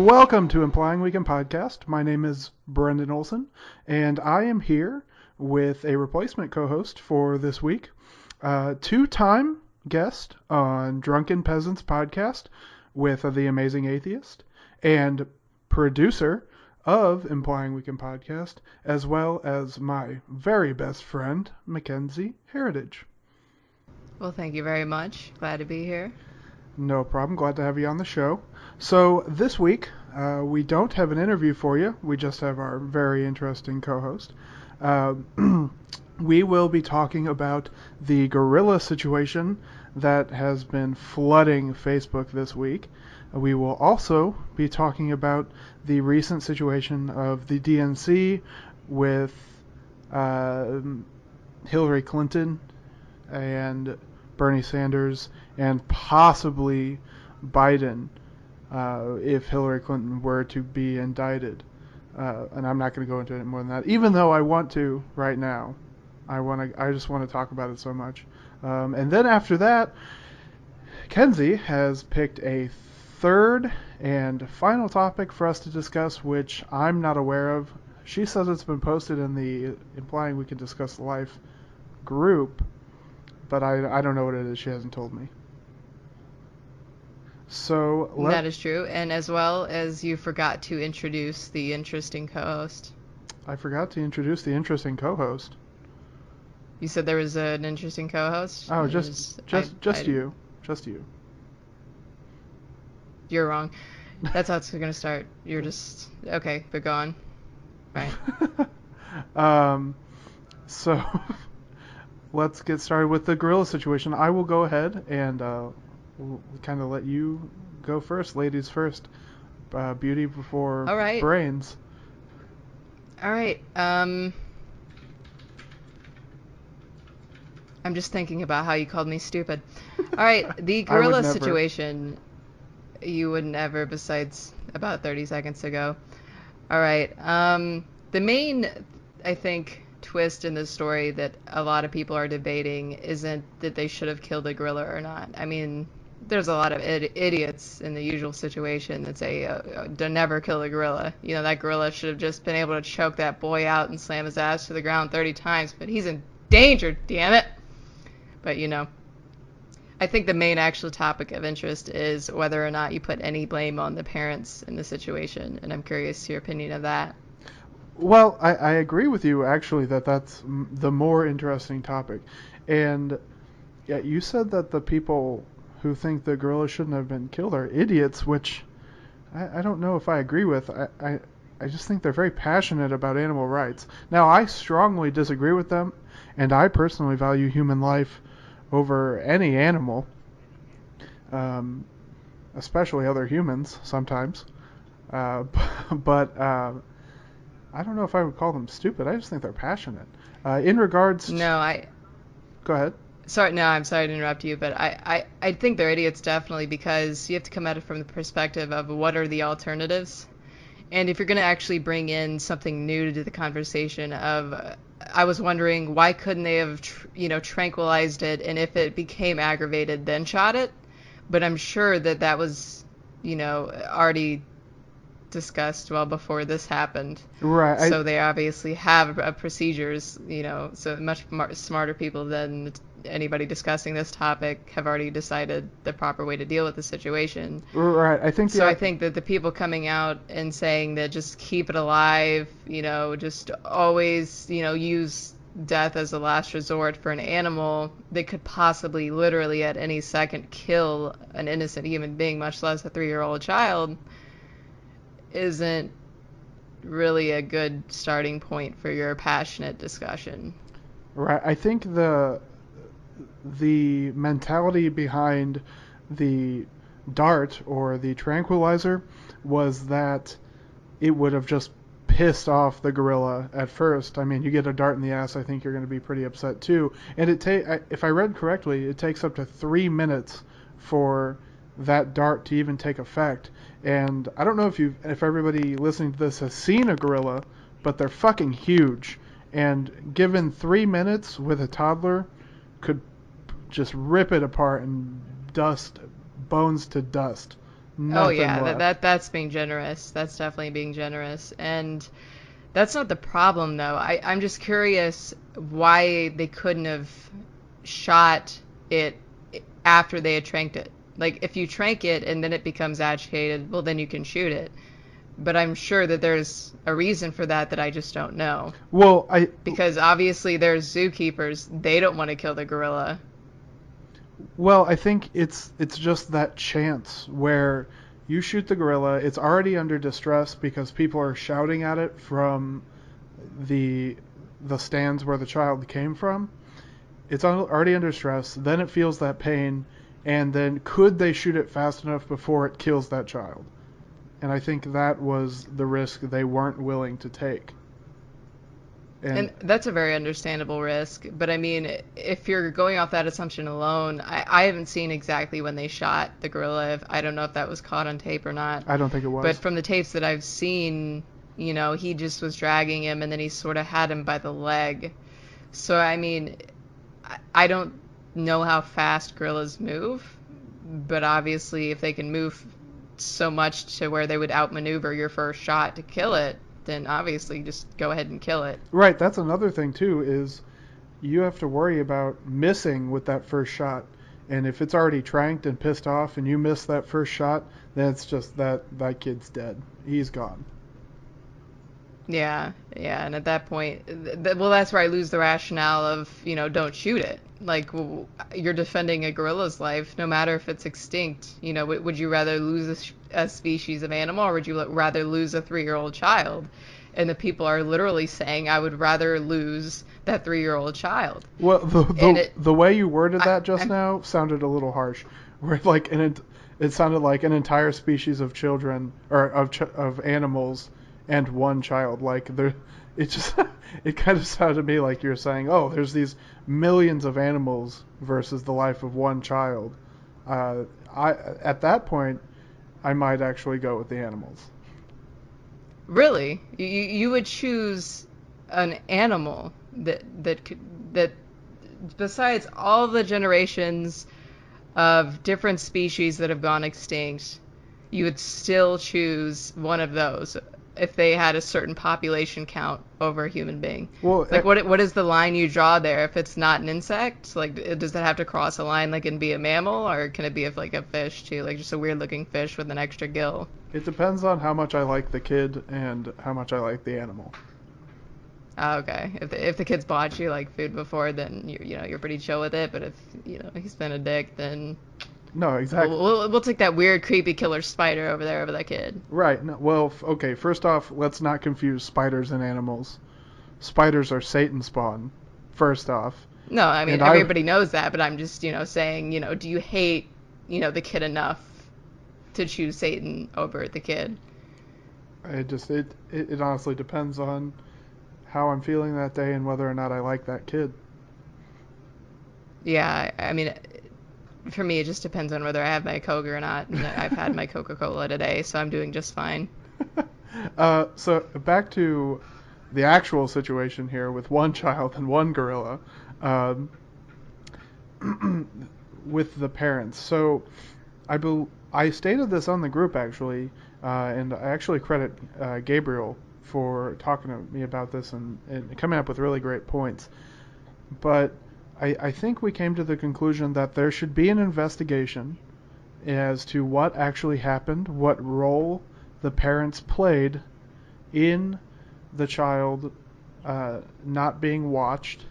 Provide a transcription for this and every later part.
Welcome to Implying We podcast. My name is Brendan Olson, and I am here with a replacement co-host for this week, two-time guest on Drunken Peasants podcast with The Amazing Atheist, and producer of Implying We podcast, as well as my very best friend, McKenzie Heritage. Well, thank you very much. Glad to be here. No problem. Glad to have you on the show. So this week, we don't have an interview for you. We just have our very interesting co-host. We will be talking about the gorilla situation that has been flooding Facebook this week. We will also be talking about the recent situation of the DNC with Hillary Clinton and Bernie Sanders and possibly Biden if Hillary Clinton were to be indicted. And I'm not going to go into it more than that, even though I want to right now. I just want to talk about it so much. And then after that, Kenzie has picked a third and final topic for us to discuss, which I'm not aware of. She says it's been posted in the Implying We Can Discuss Life group, but I don't know what it is. She hasn't told me. So that is true, and as well as you forgot to introduce the interesting co-host. I forgot to introduce the interesting co-host. You said there was an interesting co-host? Oh, just you. Just you. You're wrong. That's how it's going to start. You're just... Okay, but go on. Right. So, let's get started with the gorilla situation. I will go ahead and we'll kind of let you go first. Ladies first. Beauty before All right. brains. All right. I'm just thinking about how you called me stupid. All right, the gorilla situation. You would never, besides about 30 seconds ago. All right. The main, I think, twist in this story that a lot of people are debating isn't that they should have killed a gorilla or not. I mean, there's a lot of idiots in the usual situation that say, don't never kill a gorilla. You know, that gorilla should have just been able to choke that boy out and slam his ass to the ground 30 times, but he's endangered, damn it. But, you know, I think the main actual topic of interest is whether or not you put any blame on the parents in the situation, and I'm curious to your opinion of that. Well, I agree with you, actually, that's the more interesting topic. And yeah, you said that the people who think the gorilla shouldn't have been killed are idiots, which I don't know if I agree with. I just think they're very passionate about animal rights. Now, I strongly disagree with them, and I personally value human life over any animal, especially other humans sometimes. But I don't know if I would call them stupid. I just think they're passionate. In regards to... Go ahead. I'm sorry to interrupt you, but I think they're idiots definitely, because you have to come at it from the perspective of what are the alternatives. And if you're going to actually bring in something new to the conversation of... I was wondering, why couldn't they have, tranquilized it, and if it became aggravated, then shot it? But I'm sure that was, already discussed well before this happened. Right. So they obviously have procedures, so much smarter people than anybody discussing this topic have already decided the proper way to deal with the situation. Right. I think that the people coming out and saying that just keep it alive, just always, use death as a last resort for an animal that could possibly literally at any second kill an innocent human being, much less a 3-year-old child, isn't really a good starting point for your passionate discussion. Right. I think the mentality behind the dart or the tranquilizer was that it would have just pissed off the gorilla at first. I mean, you get a dart in the ass, I think you're going to be pretty upset too. And if I read correctly, it takes up to 3 minutes for that dart to even take effect. And I don't know if everybody listening to this has seen a gorilla, but they're fucking huge. And given 3 minutes with a toddler, could just rip it apart and bones to dust. Oh yeah, that's being generous. That's definitely being generous. And that's not the problem though. I'm just curious why they couldn't have shot it after they had tranked it. Like if you trank it and then it becomes agitated, well then you can shoot it. But I'm sure that there's a reason for that I just don't know. Well, because obviously there's zookeepers. They don't want to kill the gorilla. Well, I think it's just that chance where you shoot the gorilla. It's already under distress because people are shouting at it from the stands where the child came from. It's already under stress. Then it feels that pain, and then could they shoot it fast enough before it kills that child? And I think that was the risk they weren't willing to take. And that's a very understandable risk. But I mean, if you're going off that assumption alone, I haven't seen exactly when they shot the gorilla. I don't know if that was caught on tape or not. I don't think it was. But from the tapes that I've seen, you know, he just was dragging him and then he sort of had him by the leg. So, I mean, I don't know how fast gorillas move. But obviously, if they can move so much to where they would outmaneuver your first shot to kill it, then obviously just go ahead and kill it. Right, that's another thing too, is you have to worry about missing with that first shot. And if it's already tranked and pissed off and you miss that first shot, then it's just that kid's dead. He's gone. Yeah, and at that point, well, that's where I lose the rationale of, you know, don't shoot it. Like, you're defending a gorilla's life, no matter if it's extinct. You know, would you rather lose a species of animal, or would you rather lose a 3-year-old child? And the people are literally saying, I would rather lose that 3-year-old child. Well, the way you worded that just now sounded a little harsh. Where like it sounded like an entire species of children or of animals and one child. Like it kind of sounded to me like you're saying, oh, there's these millions of animals versus the life of one child. At that point, I might actually go with the animals. Really? You would choose an animal that besides all the generations of different species that have gone extinct, you would still choose one of those if they had a certain population count over a human being. Well, like what is the line you draw there? If it's not an insect, like does that have to cross a line like and be a mammal, or can it be like a fish too, like just a weird looking fish with an extra gill? It depends on how much I like the kid and how much I like the animal. Oh, okay. If the kid's bought you like food before, then you're pretty chill with it. But if he's been a dick, then no, exactly. We'll take that weird, creepy killer spider over that kid. Right. No, well, okay. First off, let's not confuse spiders and animals. Spiders are Satan spawn. First off. No, I mean everybody knows that, but I'm just saying, do you hate the kid enough to choose Satan over the kid? It honestly depends on how I'm feeling that day and whether or not I like that kid. Yeah, I mean, for me, it just depends on whether I have my Coke or not. And I've had my Coca-Cola today, so I'm doing just fine. So back to the actual situation here with one child and one gorilla, with the parents. So I stated this on the group actually, and I actually credit Gabriel for talking to me about this and coming up with really great points. But I think we came to the conclusion that there should be an investigation as to what actually happened, what role the parents played in the child not being watched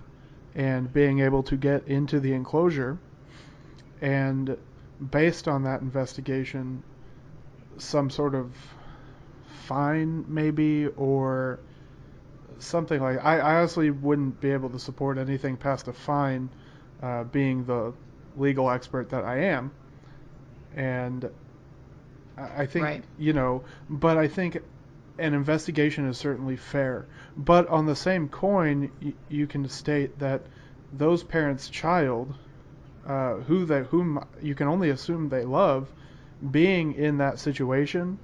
and being able to get into the enclosure. And based on that investigation, some sort of fine maybe, or something like I honestly wouldn't be able to support anything past a fine, being the legal expert that I am. And I think, right. But I think an investigation is certainly fair. But on the same coin, you can state that those parents' child, whom you can only assume they love, being in that situation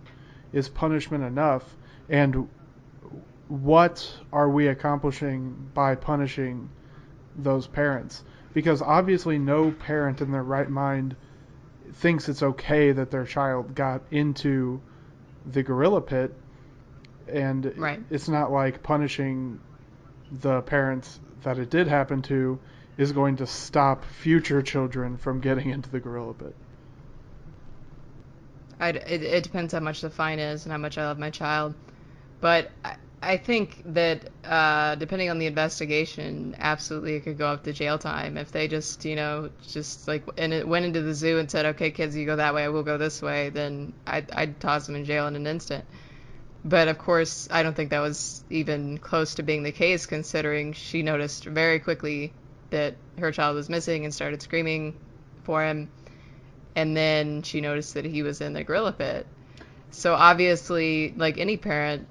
is punishment enough. And what are we accomplishing by punishing those parents? Because obviously no parent in their right mind thinks it's okay that their child got into the gorilla pit, and Right. it's not like punishing the parents that it did happen to is going to stop future children from getting into the gorilla pit. It depends how much the fine is and how much I love my child. But I think that depending on the investigation, absolutely it could go up to jail time. If they just, just like, and it went into the zoo and said, okay, kids, you go that way, I will go this way, then I'd toss them in jail in an instant. But of course, I don't think that was even close to being the case, considering she noticed very quickly that her child was missing and started screaming for him. And then she noticed that he was in the gorilla pit. So obviously, like any parent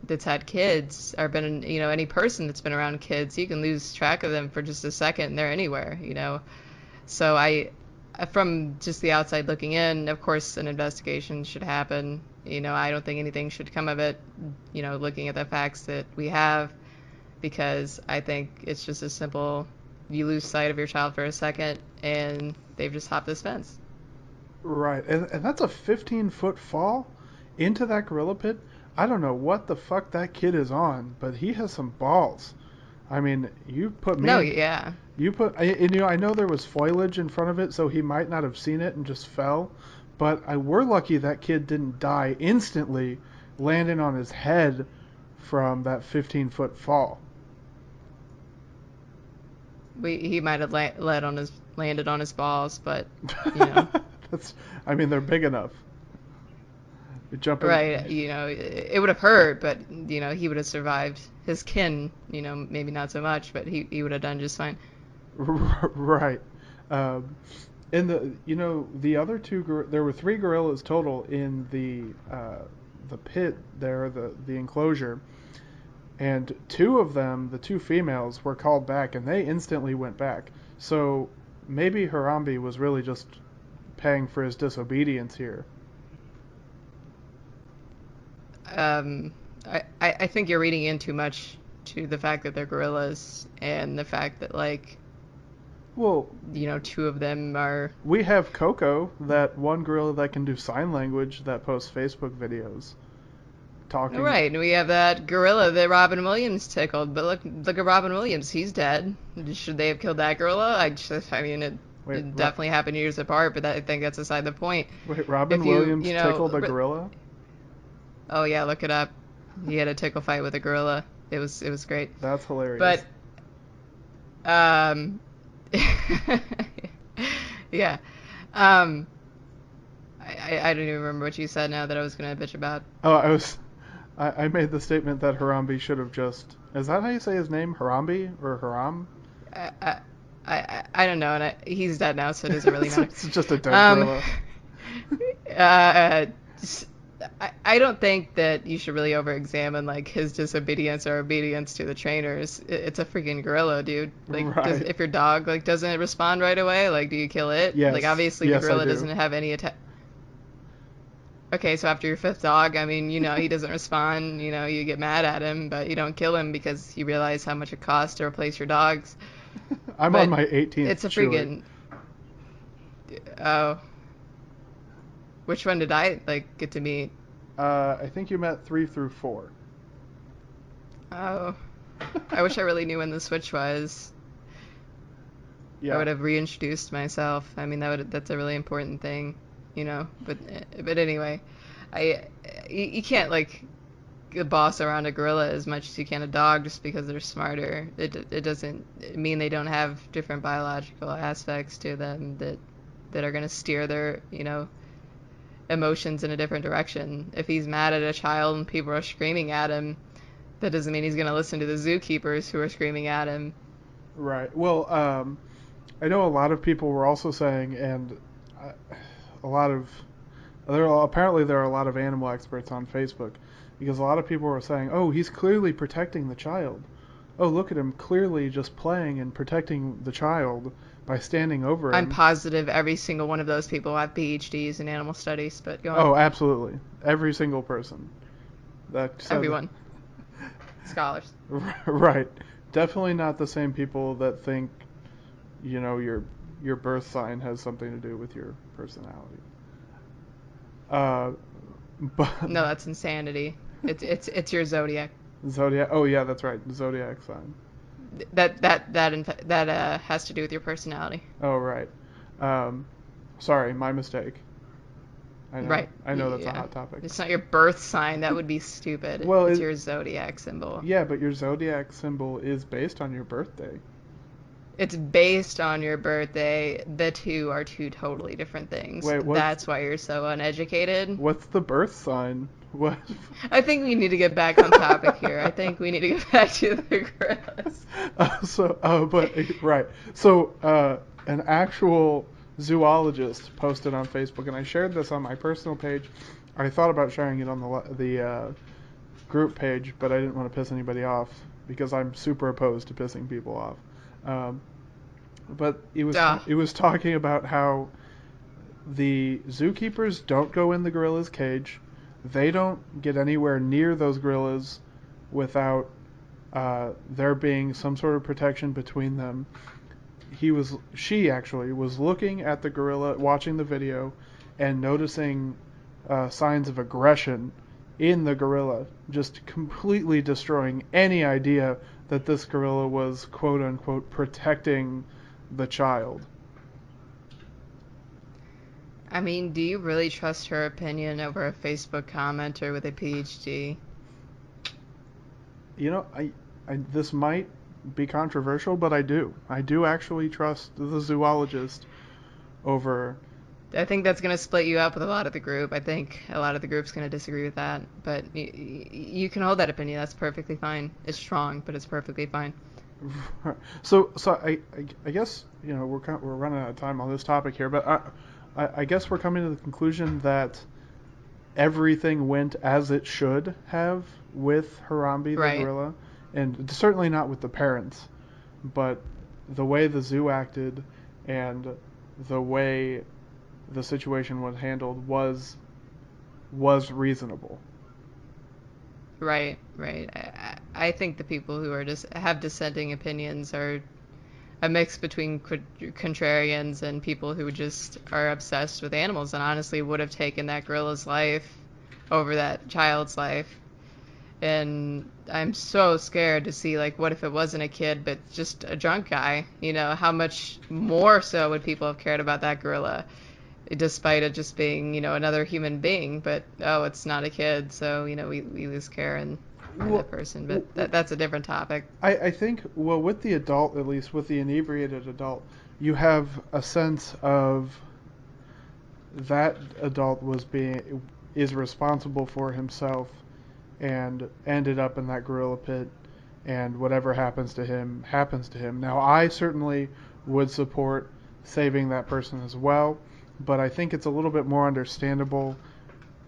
that's had kids or been, any person that's been around kids, you can lose track of them for just a second and they're anywhere, So from just the outside looking in, of course, an investigation should happen. I don't think anything should come of it, looking at the facts that we have, because I think it's just as simple. You lose sight of your child for a second and they've just hopped this fence. Right, and that's a 15-foot fall into that gorilla pit. I don't know what the fuck that kid is on, but he has some balls. I mean, you put me... No, yeah. I know there was foliage in front of it, so he might not have seen it and just fell. But we're lucky that kid didn't die instantly, landing on his head from that 15-foot fall. He might have landed on his balls, but they're big enough. Right, it would have hurt, but he would have survived. His kin, maybe not so much, but he would have done just fine. Right. In the other two, there were 3 gorillas total in the pit there, the enclosure. And 2 of them, the 2 females, were called back, and they instantly went back. So maybe Harambe was really just paying for his disobedience here. I think you're reading in too much to the fact that they're gorillas and the fact that, like, well, 2 of them are... We have Coco, that one gorilla that can do sign language that posts Facebook videos. Talking. Right, and we have that gorilla that Robin Williams tickled, but look at Robin Williams, he's dead. Should they have killed that gorilla? It definitely happened years apart, but I think that's aside the point. Wait, Robin Williams tickled a gorilla? Oh yeah, look it up. He had a tickle fight with a gorilla. It was great. That's hilarious. But yeah. I don't even remember what you said now that I was gonna bitch about. Oh, I made the statement that Harambe should have just... Is that how you say his name? Harambe? Or Haram? I don't know, and he's dead now, so it doesn't really matter. It's just a dead gorilla. I don't think that you should really over-examine, like, his disobedience or obedience to the trainers. It's a freaking gorilla, dude. Like, right. If your dog, like, doesn't respond right away, like, do you kill it? Yes. Like, obviously the gorilla doesn't have any attack. Okay, so after your 5th dog, he doesn't respond, you get mad at him, but you don't kill him because you realize how much it costs to replace your dogs. I'm on my 18th. It's a freaking... Oh. Which one did I, get to meet? I think you met 3 through 4. Oh. I wish I really knew when the switch was. Yeah. I would have reintroduced myself. That's a really important thing, But anyway, you can't, boss around a gorilla as much as you can a dog just because they're smarter. It doesn't mean they don't have different biological aspects to them that are going to steer their, emotions in a different direction. If he's mad at a child and people are screaming at him, that doesn't mean he's going to listen to the zookeepers who are screaming at him. Right. Well, I know a lot of people were also saying, and apparently there are a lot of animal experts on Facebook, because a lot of people were saying, oh, he's clearly protecting the child. Oh, look at him clearly just playing and protecting the child by standing over him. I'm positive every single one of those people have PhDs in animal studies, but go on. Oh, absolutely. Every single person. Everyone. Scholars. Right. Definitely not the same people that think, you're your birth sign has something to do with your personality. But No, that's insanity. It's your zodiac. Zodiac. Oh yeah, that's right. Zodiac sign. That has to do with your personality. Oh right. Sorry, my mistake. I know. Right. I know that's a hot topic. It's not your birth sign. That would be stupid. Well, it's your zodiac symbol. Yeah, but your zodiac symbol is based on your birthday. It's based on your birthday. The two are two totally different things. Wait, that's why you're so uneducated. What's the birth sign? What? I think we need to get back on topic here. I think we need to get back to the gorillas. Right. So, an actual zoologist posted on Facebook, and I shared this on my personal page. I thought about sharing it on the group page, but I didn't want to piss anybody off because I'm super opposed to pissing people off. But it was talking about how the zookeepers don't go in the gorilla's cage. They don't get anywhere near those gorillas without there being some sort of protection between them. She actually was looking at the gorilla, watching the video, and noticing signs of aggression in the gorilla, just completely destroying any idea that this gorilla was quote unquote protecting the child. I mean, do you really trust her opinion over a Facebook commenter with a PhD? You know, I this might be controversial, but I do actually trust the zoologist over. I think that's going to split you up with a lot of the group. I think a lot of the group's going to disagree with that, but you can hold that opinion. That's perfectly fine. It's strong, but it's perfectly fine. So I guess, you know, we're running out of time on this topic here, but I guess we're coming to the conclusion that everything went as it should have with Harambe the gorilla, and certainly not with the parents, but the way the zoo acted and the way the situation was handled was reasonable. Right. I think the people who are have dissenting opinions are a mix between contrarians and people who just are obsessed with animals and honestly would have taken that gorilla's life over that child's life. And I'm so scared to see, like, what if it wasn't a kid but just a drunk guy? You know, how much more so would people have cared about that gorilla, despite it just being, you know, another human being? But it's not a kid, so, you know, we lose care in that person. But that's a different topic. I think, well, with the adult, at least with the inebriated adult, you have a sense of that adult is responsible for himself and ended up in that gorilla pit, and whatever happens to him happens to him. Now, I certainly would support saving that person as well, but I think it's a little bit more understandable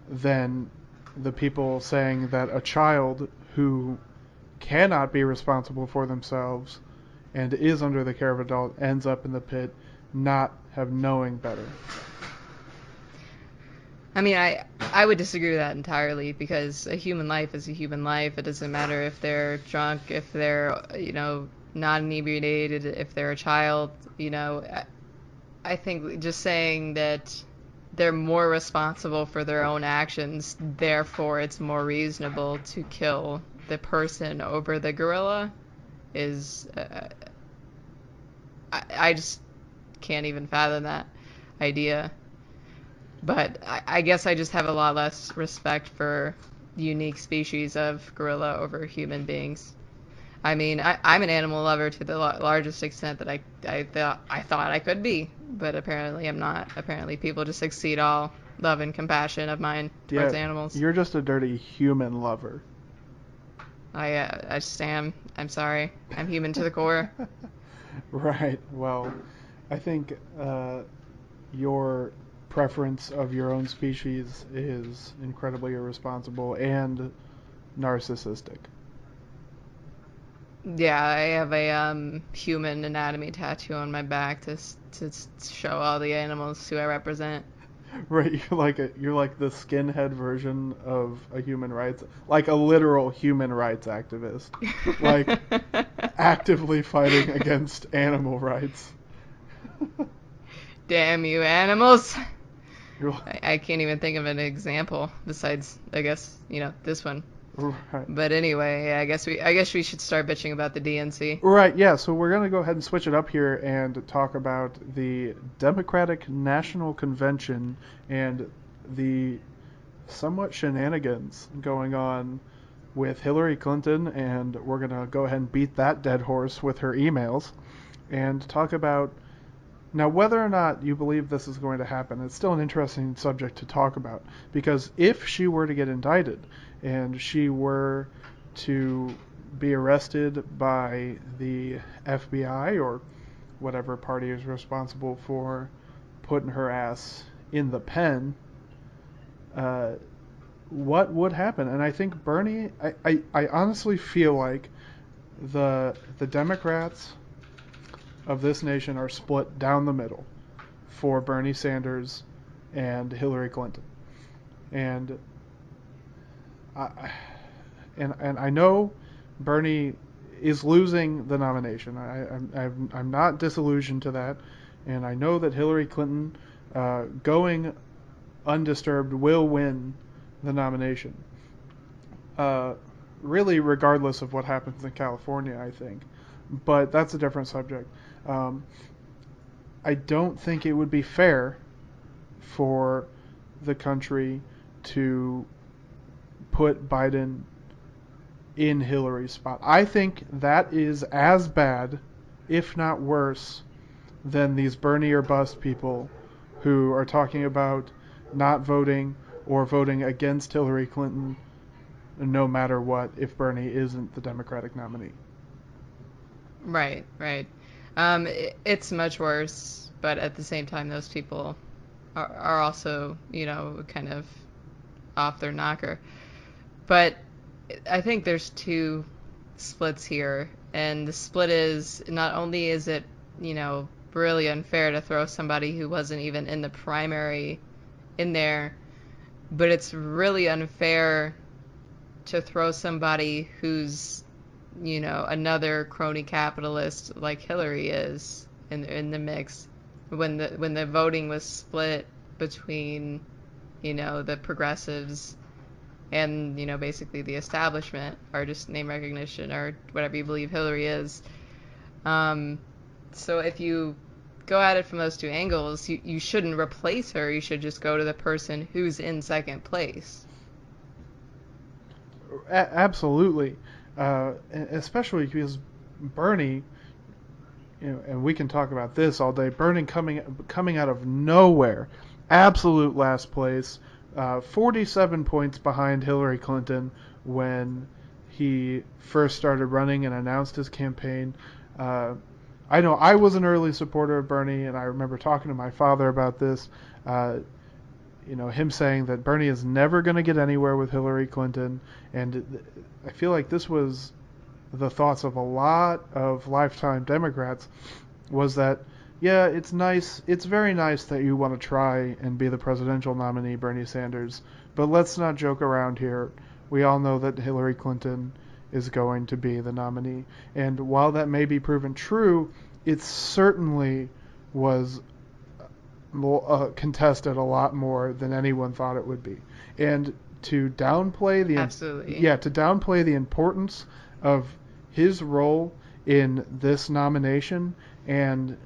than the people saying that a child who cannot be responsible for themselves and is under the care of an adult ends up in the pit not have knowing better. I mean, I would disagree with that entirely, because a human life is a human life. It doesn't matter if they're drunk, if they're, you know, not inebriated, if they're a child. You know, I think just saying that they're more responsible for their own actions, therefore it's more reasonable to kill the person over the gorilla is... I just can't even fathom that idea. But I guess I just have a lot less respect for unique species of gorilla over human beings. I mean, I'm an animal lover to the largest extent that I thought I could be, but apparently I'm not. Apparently people just exceed all love and compassion of mine towards animals. You're just a dirty human lover. I just am. I'm sorry. I'm human to the core. Right. Well, I think your preference of your own species is incredibly irresponsible and narcissistic. Yeah, I have a human anatomy tattoo on my back to show all the animals who I represent. Right, you're like the skinhead version of a human rights, like a literal human rights activist, like actively fighting against animal rights. Damn you, animals. I can't even think of an example besides, I guess, this one. Right. But anyway, yeah, I guess we should start bitching about the DNC. Right, yeah, so we're going to go ahead and switch it up here and talk about the Democratic National Convention and the somewhat shenanigans going on with Hillary Clinton, and we're going to go ahead and beat that dead horse with her emails and talk about, now, whether or not you believe this is going to happen. It's still an interesting subject to talk about, because if she were to get indicted and she were to be arrested by the FBI or whatever party is responsible for putting her ass in the pen, what would happen? And I think Bernie, I honestly feel like the Democrats of this nation are split down the middle for Bernie Sanders and Hillary Clinton. And I know Bernie is losing the nomination. I'm not disillusioned to that, and I know that Hillary Clinton, going undisturbed, will win the nomination. Really, regardless of what happens in California, I think. But that's a different subject. I don't think it would be fair for the country to put Biden in Hillary's spot. I think that is as bad, if not worse, than these Bernie or bust people who are talking about not voting or voting against Hillary Clinton no matter what if Bernie isn't the Democratic nominee. Right. It's much worse, but at the same time, those people are also, kind of off their knocker. But I think there's two splits here, and the split is, not only is it, really unfair to throw somebody who wasn't even in the primary in there, but it's really unfair to throw somebody who's, another crony capitalist like Hillary is in the mix when the voting was split between, the progressives and, basically the establishment, or just name recognition, or whatever you believe Hillary is. So if you go at it from those two angles, you shouldn't replace her. You should just go to the person who's in second place. Absolutely. Especially because Bernie, and we can talk about this all day, Bernie coming out of nowhere, absolute last place, 47 points behind Hillary Clinton when he first started running and announced his campaign. I know I was an early supporter of Bernie, and I remember talking to my father about this. Him saying that Bernie is never going to get anywhere with Hillary Clinton, and I feel like this was the thoughts of a lot of lifetime Democrats, was that, yeah, it's very nice that you want to try and be the presidential nominee, Bernie Sanders, but let's not joke around here. We all know that Hillary Clinton is going to be the nominee, and while that may be proven true, it certainly was contested a lot more than anyone thought it would be. And to downplay the importance of his role in this nomination and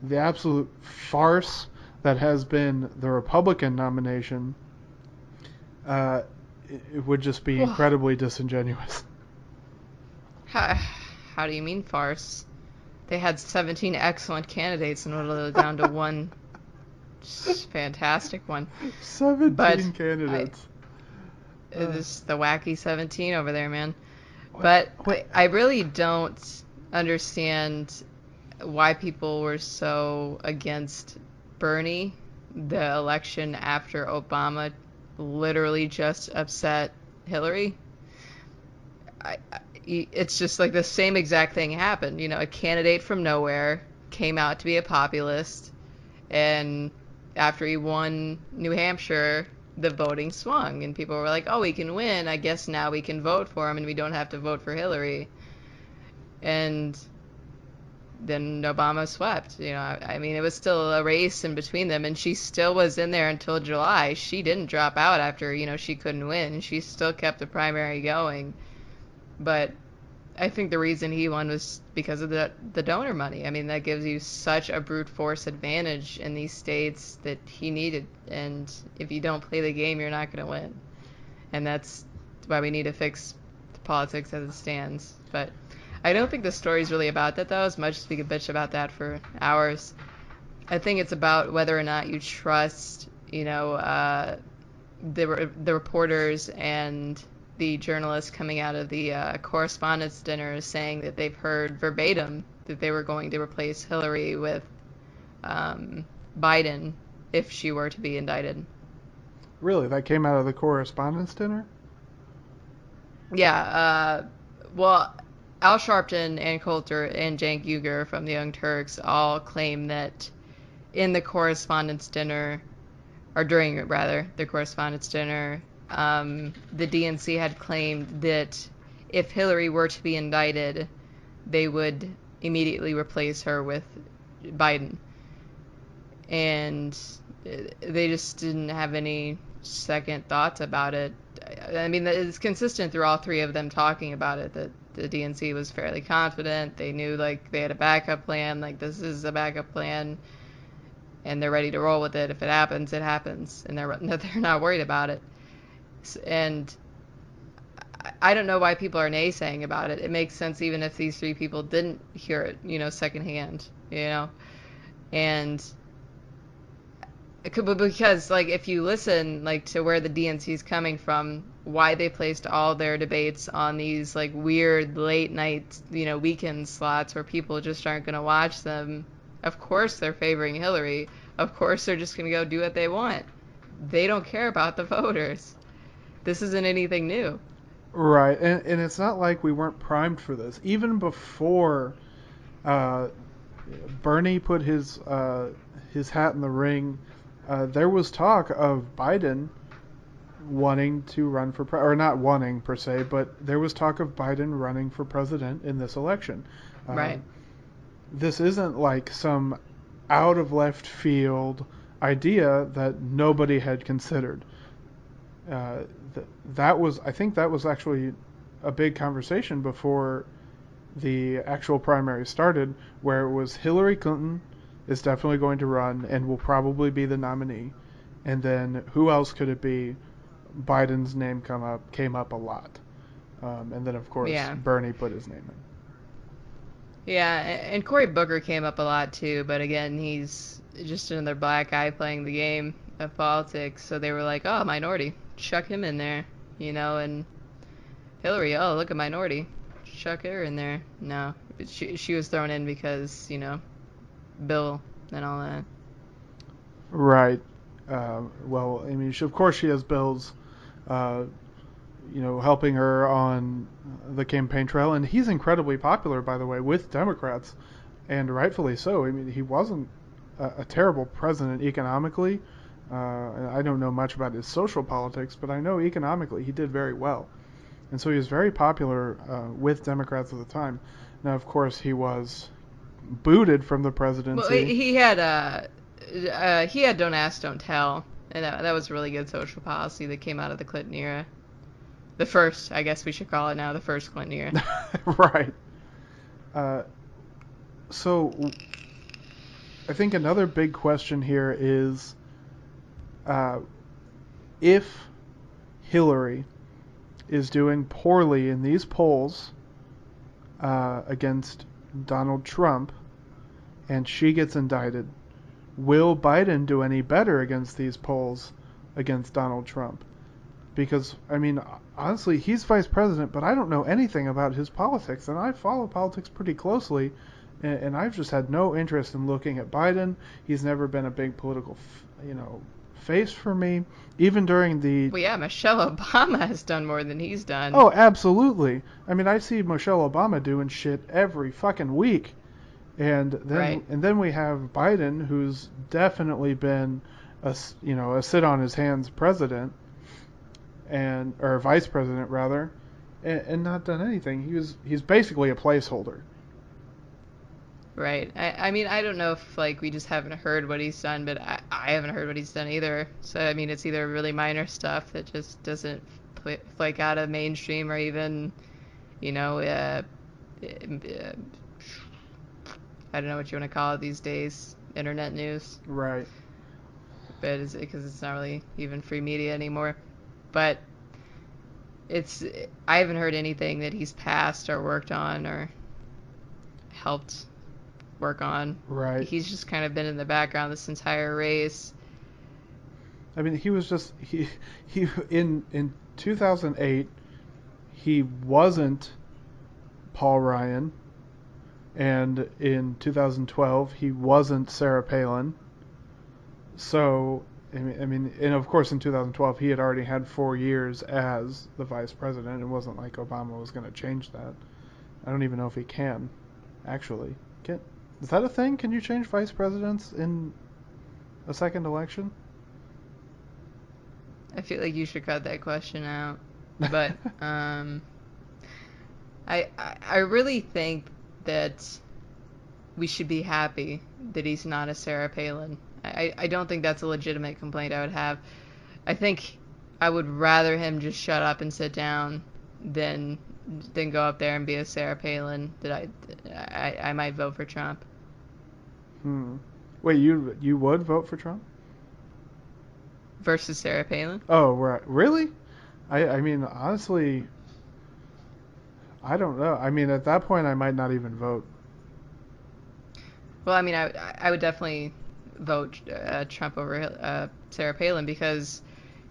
the absolute farce that has been the Republican nomination, it would just be incredibly disingenuous. How do you mean farce? They had 17 excellent candidates and whittled it down to one fantastic one. 17 candidates. It's the wacky 17 over there, man. But I really don't understand why people were so against Bernie the election after Obama literally just upset Hillary. It's just like the same exact thing happened. A candidate from nowhere came out to be a populist, and after he won New Hampshire, the voting swung, and people were like, oh, he can win. I guess now we can vote for him, and we don't have to vote for Hillary. And then Obama swept. I mean, it was still a race in between them, and she still was in there until July. She didn't drop out after, she couldn't win. She still kept the primary going. But I think the reason he won was because of the donor money. I mean, that gives you such a brute force advantage in these states that he needed. And if you don't play the game, you're not going to win. And that's why we need to fix politics as it stands. But I don't think the story's really about that, though, as much as we could bitch about that for hours. I think it's about whether or not you trust, the reporters and the journalists coming out of the correspondence dinner saying that they've heard verbatim that they were going to replace Hillary with Biden if she were to be indicted. Really? That came out of the correspondence dinner? Yeah. Well, Al Sharpton, Ann Coulter, and Cenk Uygur from the Young Turks all claim that in the correspondence dinner, or during, rather, the correspondence dinner, the DNC had claimed that if Hillary were to be indicted, they would immediately replace her with Biden. And they just didn't have any second thoughts about it. I mean, it's consistent through all three of them talking about it, that the DNC was fairly confident. They knew, they had a backup plan, this is a backup plan, and they're ready to roll with it. If it happens, it happens, and they're not worried about it. And I don't know why people are naysaying about it. It makes sense even if these three people didn't hear it, secondhand, and because if you listen to where the DNC is coming from, why they placed all their debates on these weird late night weekend slots where people just aren't going to watch them. Of course they're favoring Hillary. Of course they're just going to go do what they want. They don't care about the voters. This isn't anything new. Right, and it's not like we weren't primed for this. Even before Bernie put his hat in the ring, there was talk of Biden wanting to run for or not wanting per se, but there was talk of Biden running for president in this election. Right. This isn't some out of left field idea that nobody had considered. I think that was actually a big conversation before the actual primary started, where it was Hillary Clinton is definitely going to run and will probably be the nominee. And then who else could it be? Biden's name came up a lot. And then, of course, Bernie put his name in. Yeah, and Cory Booker came up a lot, too. But again, he's just another black guy playing the game of politics. So they were like, oh, minority. Chuck him in there. And Hillary, oh, look, a minority. Chuck her in there. No, she was thrown in because, Bill and all that. Right. Well, I mean, of course she has bills, helping her on the campaign trail. And he's incredibly popular, by the way, with Democrats, and rightfully so. I mean, he wasn't a terrible president economically. I don't know much about his social politics, but I know economically he did very well. And so he was very popular with Democrats at the time. Now, of course, he was booted from the presidency. Well, he had Don't Ask, Don't Tell, and that was really good social policy that came out of the Clinton era. The first, I guess we should call it now, the first Clinton era. Right. So I think another big question here is if Hillary is doing poorly in these polls against Donald Trump and she gets indicted, will Biden do any better against these polls against Donald Trump? Because, I mean, honestly, he's vice president, but I don't know anything about his politics, and I follow politics pretty closely, and I've just had no interest in looking at Biden. He's never been a big political, face for me, even during the... Well, yeah, Michelle Obama has done more than he's done. Oh, absolutely. I mean, I see Michelle Obama doing shit every fucking week. And then we have Biden, who's definitely been a sit on his hands president, or vice president rather, and not done anything. He's basically a placeholder. Right. I mean, I don't know if, like, we just haven't heard what he's done, but I haven't heard what he's done either. So, I mean, it's either really minor stuff that just doesn't flake out of mainstream, or even, you know, I don't know what you want to call it these days, internet news. Right. But because it's not really even free media anymore. But I haven't heard anything that he's passed or worked on or helped work on. Right. He's just kind of been in the background this entire race. I mean, he was just he in 2008 he wasn't Paul Ryan, and in 2012 he wasn't Sarah Palin. So I mean, and of course in 2012 he had already had 4 years as the vice president. It wasn't like Obama was going to change that. I don't even know if he can, actually. Is that a thing? Can you change vice presidents in a second election? I feel like you should cut that question out. But I really think that we should be happy that he's not a Sarah Palin. I don't think that's a legitimate complaint I would have. I think I would rather him just shut up and sit down than go up there and be a Sarah Palin. That I might vote for Trump. Wait, you would vote for Trump? Versus Sarah Palin? Oh, right. Really? I mean, honestly, I don't know. I mean, at that point, I might not even vote. Well, I mean, I would definitely vote Trump over Sarah Palin, because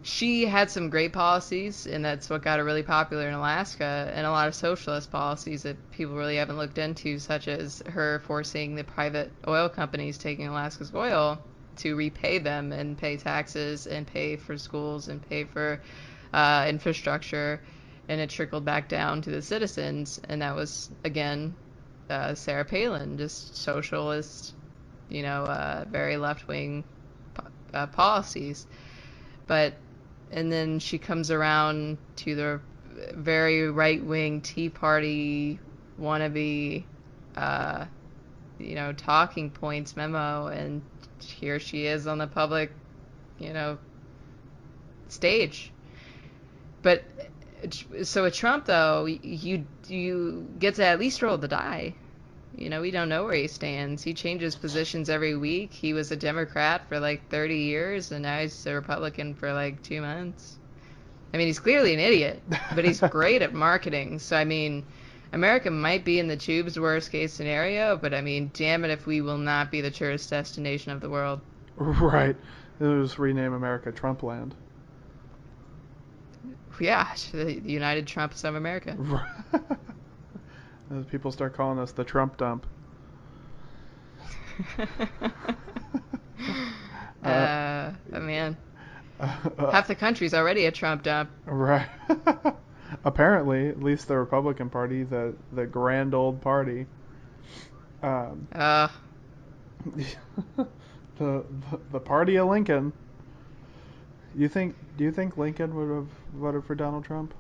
she had some great policies, and that's what got her really popular in Alaska, and a lot of socialist policies that people really haven't looked into, such as her forcing the private oil companies taking Alaska's oil to repay them and pay taxes and pay for schools and pay for infrastructure, and it trickled back down to the citizens. And that was, again, Sarah Palin, just socialist, very left-wing policies. And then she comes around to the very right-wing Tea Party wannabe, talking points memo, and here she is on the public, stage. But so with Trump, though, you get to at least roll the die. We don't know where he stands. He changes positions every week. He was a Democrat for like 30 years, and now he's a Republican for like 2 months. I mean, he's clearly an idiot, but he's great at marketing. So, I mean, America might be in the tube's worst case scenario, but I mean, damn it if we will not be the tourist destination of the world. Right. They'll just rename America Trump Land. Yeah, the United Trumps of America. As people start calling us the Trump dump. Man. Half the country's already a Trump dump. Right. Apparently, at least the Republican Party, the grand old party. The party of Lincoln. Do you think Lincoln would have voted for Donald Trump?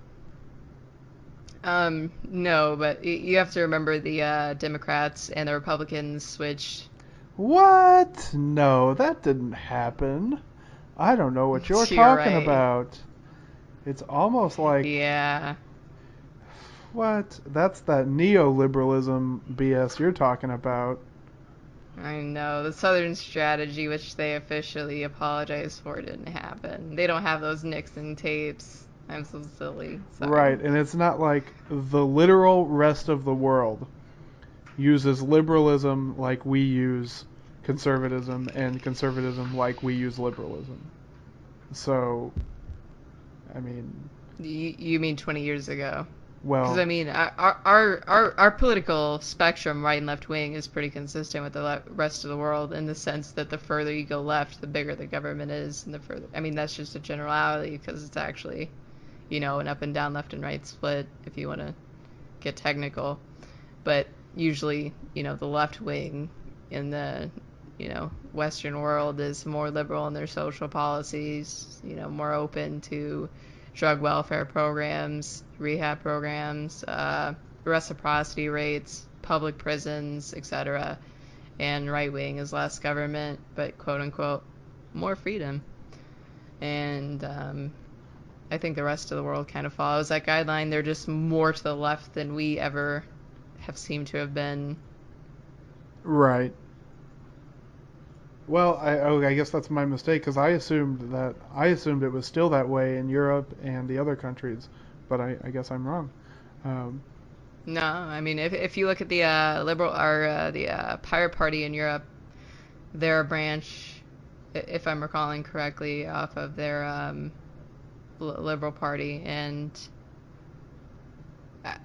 No, but you have to remember the Democrats and the Republicans switched. What? No, that didn't happen. I don't know what you're talking about. It's almost like... Yeah. What? That's that neoliberalism BS you're talking about. I know. The Southern strategy, which they officially apologized for, didn't happen. They don't have those Nixon tapes. I'm so silly. Sorry. Right, and it's not like the literal rest of the world uses liberalism like we use conservatism, and conservatism like we use liberalism. So, I mean... You mean 20 years ago? Well... Because, I mean, our political spectrum, right and left wing, is pretty consistent with the rest of the world, in the sense that the further you go left, the bigger the government is, and the further... I mean, that's just a generality, because it's actually... an up and down, left and right split, if you want to get technical. But usually, the left wing in the, Western world is more liberal in their social policies, more open to drug welfare programs, rehab programs, reciprocity rates, public prisons, etc. and right wing is less government, but quote unquote more freedom. And I think the rest of the world kind of follows that guideline. They're just more to the left than we ever have seemed to have been. Right. Well, I guess that's my mistake, because I assumed it was still that way in Europe and the other countries, but I guess I'm wrong. No, I mean, if you look at the liberal or the Pirate Party in Europe, they're a branch, if I'm recalling correctly, off of their Liberal Party, and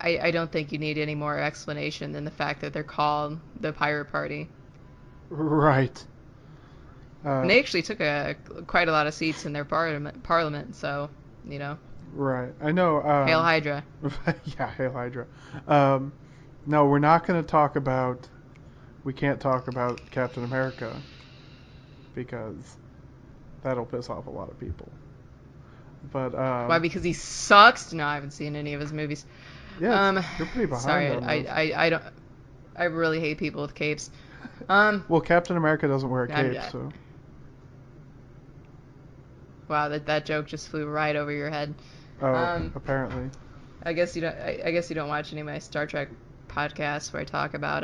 I don't think you need any more explanation than the fact that they're called the Pirate Party. Right. And they actually took quite a lot of seats in their parliament, so, you know. Right. I know. Hail Hydra. Yeah, Hail Hydra. No, we're not going to talk about... We can't talk about Captain America, because that'll piss off a lot of people. But why? Because he sucks? No, I haven't seen any of his movies. Yeah, you're pretty behind. Sorry, on those. I don't. I really hate people with capes. Well, Captain America doesn't wear a cape, so. Wow, that joke just flew right over your head. Oh, apparently. I guess you don't watch any of my Star Trek podcasts where I talk about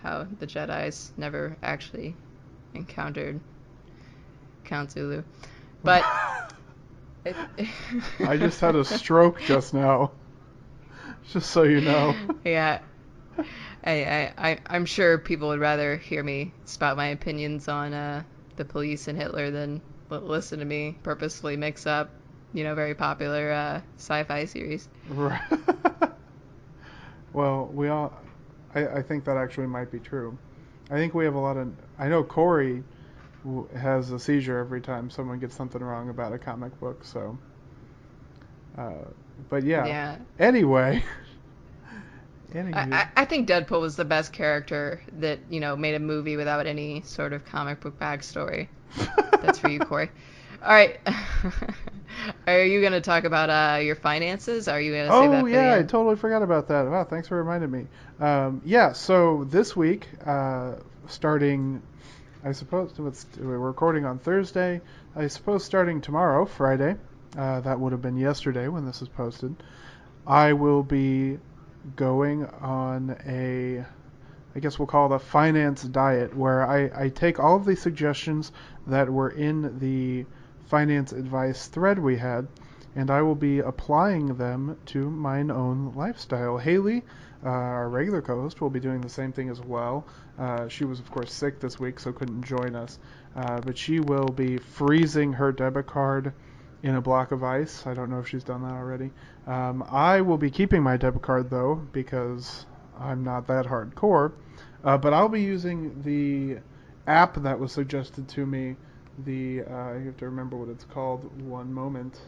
how the Jedis never actually encountered Count Zulu, but. I just had a stroke just now. Just so you know. Yeah. I'm sure people would rather hear me spout my opinions on the police and Hitler than listen to me purposefully mix up, very popular sci-fi series. Right. Well, I think that actually might be true. I think we have a lot of... I know Corey has a seizure every time someone gets something wrong about a comic book, so... but yeah. Anyway... I think Deadpool was the best character that, made a movie without any sort of comic book backstory. That's for you, Corey. All right. Are you going to talk about your finances? Are you going to say that for the end? I totally forgot about that. Wow, thanks for reminding me. So this week, starting, I suppose, we're recording on Thursday. I suppose starting tomorrow, Friday, that would have been yesterday when this is posted, I will be going on I guess we'll call it a finance diet, where I take all of the suggestions that were in the finance advice thread we had, and I will be applying them to mine own lifestyle. Haley, our regular co-host, will be doing the same thing as well. She was, of course, sick this week, so couldn't join us. But she will be freezing her debit card in a block of ice. I don't know if she's done that already. I will be keeping my debit card, though, because I'm not that hardcore. But I'll be using the app that was suggested to me. I have to remember what it's called. One moment.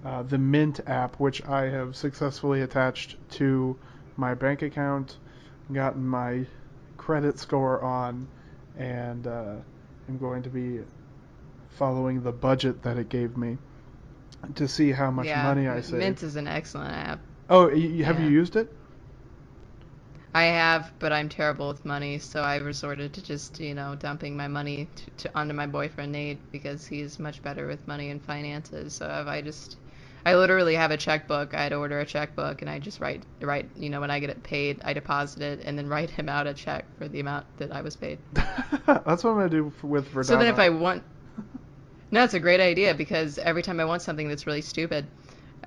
The Mint app, which I have successfully attached to my bank account, gotten my credit score on, and I'm going to be following the budget that it gave me to see how much money I save. Mint is an excellent app. Oh, have you used it? I have, but I'm terrible with money, so I resorted to just, dumping my money onto my boyfriend Nate, because he's much better with money and finances. So I literally have a checkbook. I'd order a checkbook, and I just write, when I get it paid, I deposit it, and then write him out a check for the amount that I was paid. That's what I'm going to do with Verdana. So then if I want... No, it's a great idea, because every time I want something that's really stupid,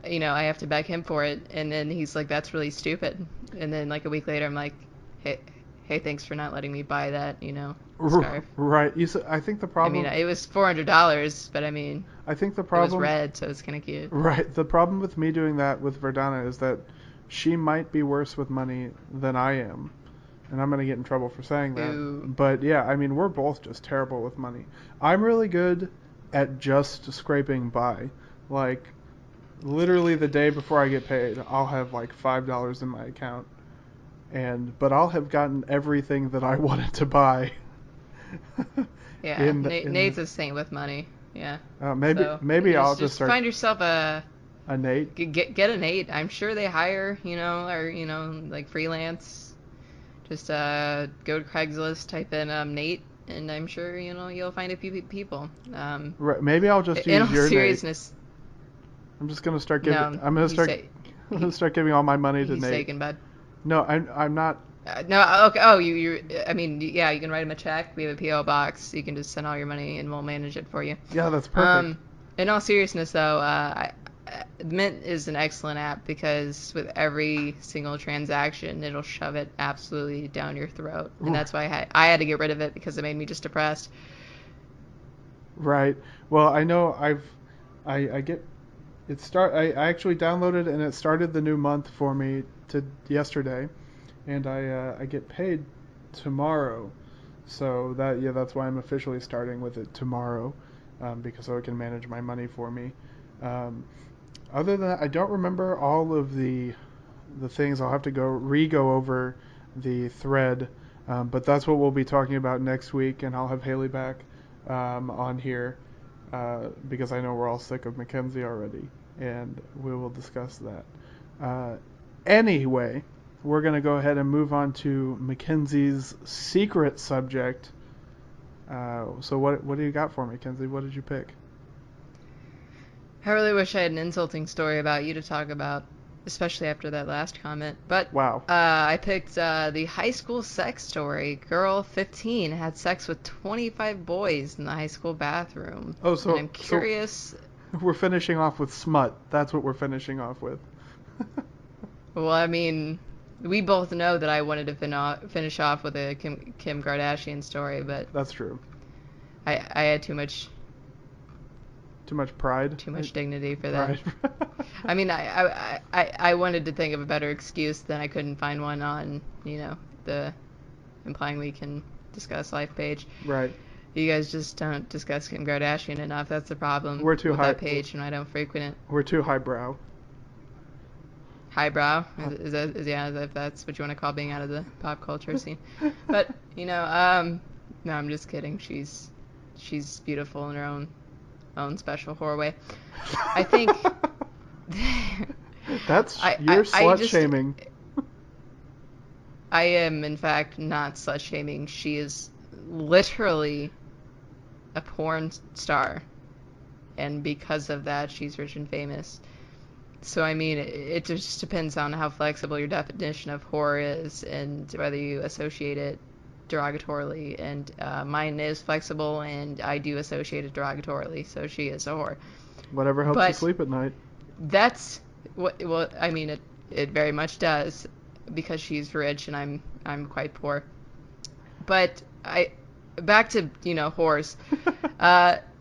I have to beg him for it, and then he's like, that's really stupid. And then like a week later, I'm like, hey, thanks for not letting me buy that, scarf. Right. I think the problem... it was $400, but I think the problem... It was red, so it's kind of cute. Right. The problem with me doing that with Verdana is that she might be worse with money than I am. And I'm going to get in trouble for saying that. Ooh. But yeah, we're both just terrible with money. I'm really good at just scraping by. Like, literally the day before I get paid, I'll have like $5 in my account, but I'll have gotten everything that I wanted to buy. Yeah, Nate's a saint with money. Yeah. Maybe I'll just start. Find yourself a Nate. Get a Nate. I'm sure they hire, or like freelance. Just go to Craigslist, type in Nate, and I'm sure you'll find a few people. Right, maybe I'll just use your seriousness. Nate. I'm just gonna start giving. No, I'm gonna start giving all my money to Nate. He's taken, bud. No, I'm not. No, okay. Oh, I mean, yeah, you can write him a check. We have a PO box. You can just send all your money, and we'll manage it for you. Yeah, that's perfect. In all seriousness, though, Mint is an excellent app because with every single transaction, it'll shove it absolutely down your throat, and that's why I had to get rid of it because it made me just depressed. Right. Well, I know I actually downloaded and it started the new month for me yesterday, and I get paid tomorrow, so that's why I'm officially starting with it tomorrow, because so it can manage my money for me. Other than that, I don't remember all of the things. I'll have to go over the thread, but that's what we'll be talking about next week, and I'll have Haley back on here because I know we're all sick of Mackenzie already, and we will discuss that. Anyway, we're going to go ahead and move on to Mackenzie's secret subject. So what do you got for me, Mackenzie? What did you pick? I really wish I had an insulting story about you to talk about, especially after that last comment. But wow. I picked the high school sex story. Girl 15 had sex with 25 boys in the high school bathroom. Oh, so and I'm curious. So we're finishing off with smut. That's what we're finishing off with. Well, I mean, we both know that I wanted to finish off with a Kim Kardashian story, but that's true. I had too much pride, too much dignity for that. I mean, I wanted to think of a better excuse, then I couldn't find one on the Implying We Can Discuss Life page. Right. You guys just don't discuss Kim Kardashian enough. That's the problem. We're too with high. That page, and I don't frequent it. We're too highbrow. Highbrow? Is if that's what you want to call being out of the pop culture scene. But no, I'm just kidding. She's beautiful in her own special horror way. I think that's you're slut shaming. I am in fact not slut shaming. She is literally a porn star, and because of that, she's rich and famous. So I mean, it just depends on how flexible your definition of whore is, and whether you associate it derogatorily, and mine is flexible, and I do associate it derogatorily, so she is a whore. Whatever helps you sleep at night. That's what. Well, I mean, it very much does, because she's rich and I'm quite poor. But back to whores.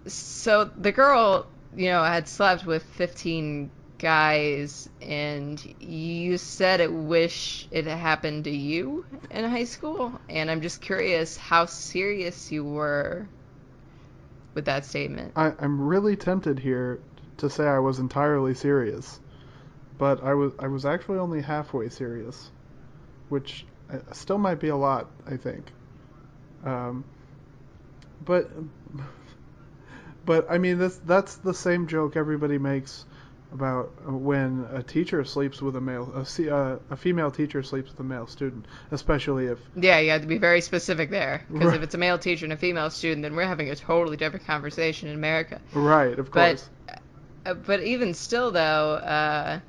So the girl had slept with 15 guys, and you said it wish it happened to you in high school, and I'm just curious how serious you were with that statement. I'm really tempted here to say I was entirely serious, but I was actually only halfway serious, which still might be a lot, I think. But I mean, that's the same joke everybody makes about when a teacher sleeps with a female teacher sleeps with a male student, especially if... Yeah, you have to be very specific there, because right. If it's a male teacher and a female student, then we're having a totally different conversation in America. Right, of course. But even still, though,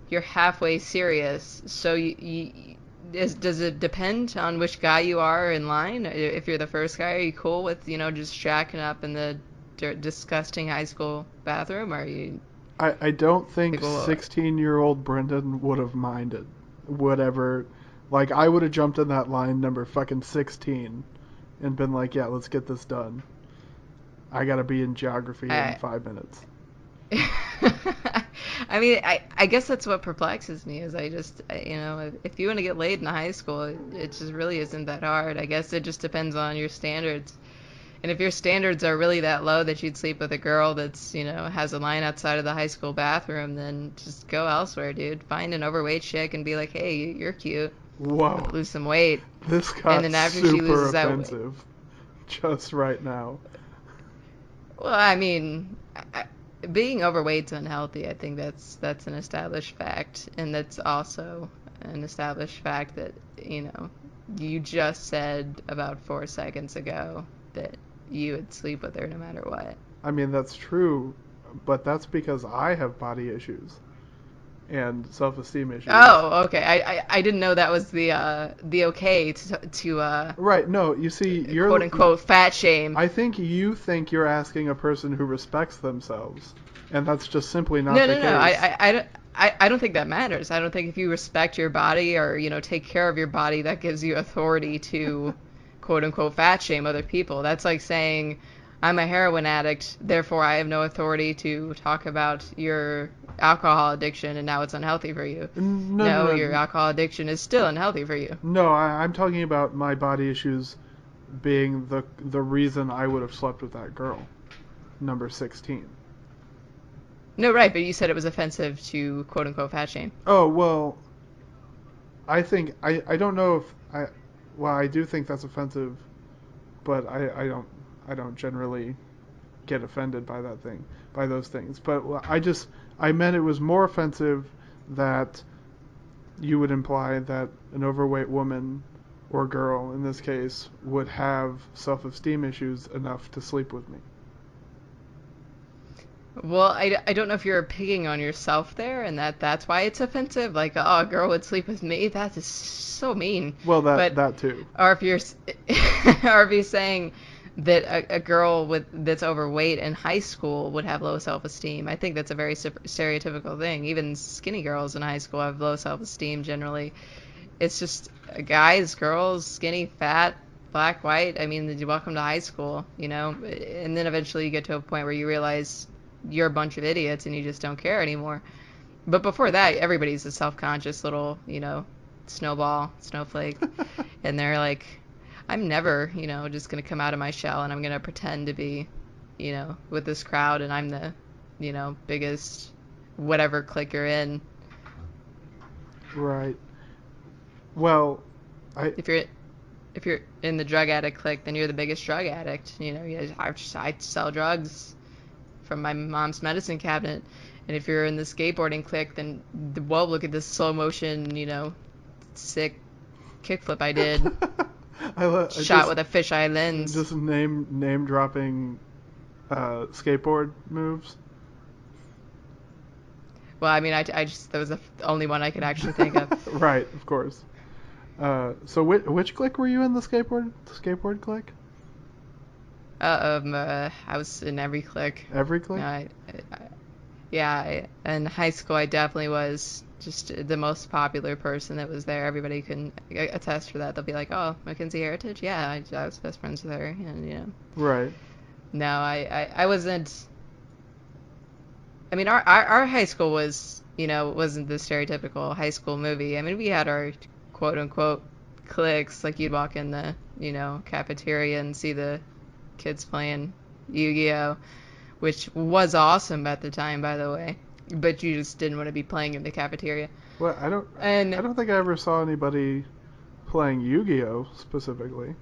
you're halfway serious, so does it depend on which guy you are in line? If you're the first guy, are you cool with, just shacking up in the disgusting high school bathroom, or are you... I don't think 16-year-old Brendan would have minded. Whatever. Like, I would have jumped in that line number fucking 16 and been like, yeah, let's get this done. I gotta be in geography in 5 minutes. I mean, I guess that's what perplexes me, is if you want to get laid in high school, it just really isn't that hard. I guess it just depends on your standards. And if your standards are really that low that you'd sleep with a girl that's, has a line outside of the high school bathroom, then just go elsewhere, dude. Find an overweight chick and be like, hey, you're cute. Whoa. Lose some weight. This got and then after super she loses offensive just right now. Well, I mean, being overweight's unhealthy. I think that's an established fact. And that's also an established fact that, You just said about 4 seconds ago that you would sleep with her no matter what. I mean, that's true, but that's because I have body issues and self-esteem issues. Oh, okay. I didn't know that was the okay to right. No, you see, you're quote unquote fat shame. I think you think you're asking a person who respects themselves, and that's just simply not No, the case. I don't think that matters. I don't think if you respect your body or, take care of your body, that gives you authority to quote unquote fat shame other people. That's like saying, I'm a heroin addict, therefore I have no authority to talk about your alcohol addiction and now it's unhealthy for you. No, your alcohol addiction is still unhealthy for you. No, I'm talking about my body issues being the reason I would have slept with that girl, number 16. No, right, but you said it was offensive to quote unquote fat shame. Oh, well, I think, I don't know if, I do think that's offensive, but I don't generally get offended by those things. But I meant it was more offensive that you would imply that an overweight woman or girl, in this case, would have self-esteem issues enough to sleep with me. Well, I don't know if you're picking on yourself there and that's why it's offensive. Like, oh, a girl would sleep with me? That is so mean. Well, that too. Or if you're saying that a girl that's overweight in high school would have low self-esteem. I think that's a very stereotypical thing. Even skinny girls in high school have low self-esteem generally. It's just guys, girls, skinny, fat, black, white. I mean, welcome to high school, And then eventually you get to a point where you realize you're a bunch of idiots and you just don't care anymore. But before that, everybody's a self-conscious little, snowflake. And they're like, I'm never, just going to come out of my shell and I'm going to pretend to be, with this crowd and I'm the, biggest whatever clique you're in. Right. Well, if you're in the drug addict clique, then you're the biggest drug addict. I sell drugs from my mom's medicine cabinet. And if you're in the skateboarding clique, then, look at this slow motion, sick kickflip I did. Shot with a fisheye lens. Just name dropping skateboard moves. Well, I mean, I just that was the only one I could actually think of. Right, of course. So which clique were you in, the skateboard clique? I was in every clique. Every clique? In high school I definitely was just the most popular person that was there. Everybody can attest for that. They'll be like, "Oh, McKenzie Heritage? Yeah, I was best friends with her." And Right. No, I wasn't. I mean, our high school was, wasn't the stereotypical high school movie. I mean, we had our quote unquote cliques. Like you'd walk in the, cafeteria and see the kids playing Yu-Gi-Oh, which was awesome at the time, by the way. But you just didn't want to be playing in the cafeteria. Well, I don't think I ever saw anybody playing Yu-Gi-Oh specifically.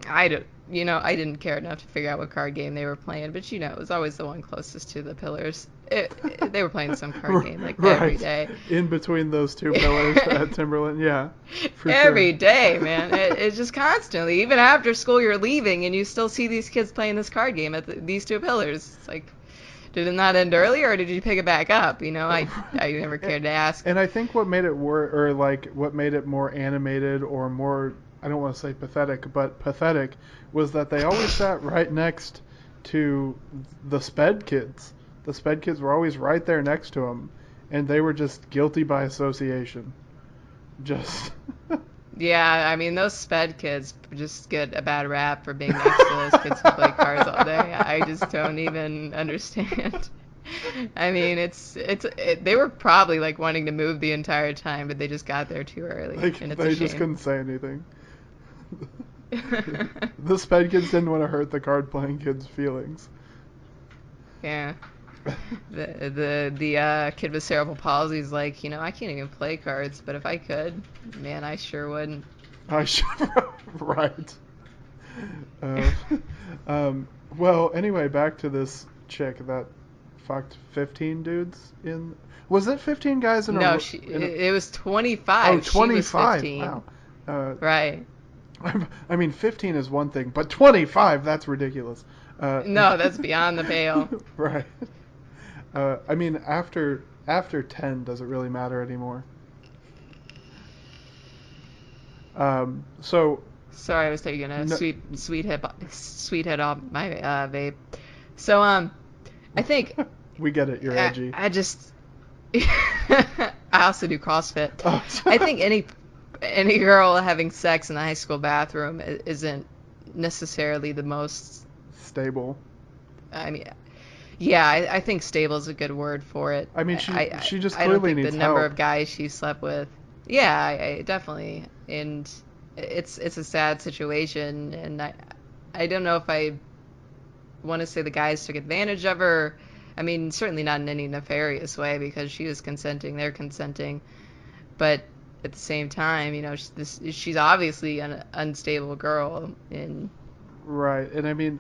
I didn't care enough to figure out what card game they were playing, but it was always the one closest to the pillars. They were playing some card game like right. Every day. In between those two pillars at Timberland, yeah. Every day, man. It's just constantly. Even after school, you're leaving and you still see these kids playing this card game at these two pillars. It's like, did it not end earlier, or did you pick it back up? I never cared to ask. And I think what made it what made it more animated or more, I don't want to say pathetic, but pathetic, was that they always sat right next to the sped kids. The sped kids were always right there next to them, and they were just guilty by association. Just. Yeah, I mean, those sped kids just get a bad rap for being next to those kids who play cards all day. I just don't even understand. I mean, they were probably like wanting to move the entire time, but they just got there too early, and it's a they shame. Just couldn't say anything. The sped kids didn't want to hurt the card playing kids' feelings. Yeah. The kid with cerebral palsy is like, I can't even play cards, but if I could, man, I sure wouldn't. Right. Well, anyway, back to this chick that fucked 15 dudes in. Was it 15 guys in a? No, it was 25. Oh, 25. She was 15. Wow. Right. I mean, 15 is one thing, but 25, that's ridiculous. No, that's beyond the pale. Right. I mean, after 10, does it really matter anymore? So. Sorry, I was taking a sweet hit off my vape. So I think we get it. You're edgy. I just I also do CrossFit. Oh. I think any girl having sex in the high school bathroom isn't necessarily the most stable. I mean, yeah, I think stable is a good word for it. I mean, she just clearly needs help. I don't think the number of guys she slept with. Yeah, I definitely, and it's a sad situation, and I don't know if I want to say the guys took advantage of her. I mean, certainly not in any nefarious way, because she was consenting, they're consenting, but at the same time, you know, she's obviously an unstable girl. Right, and I mean,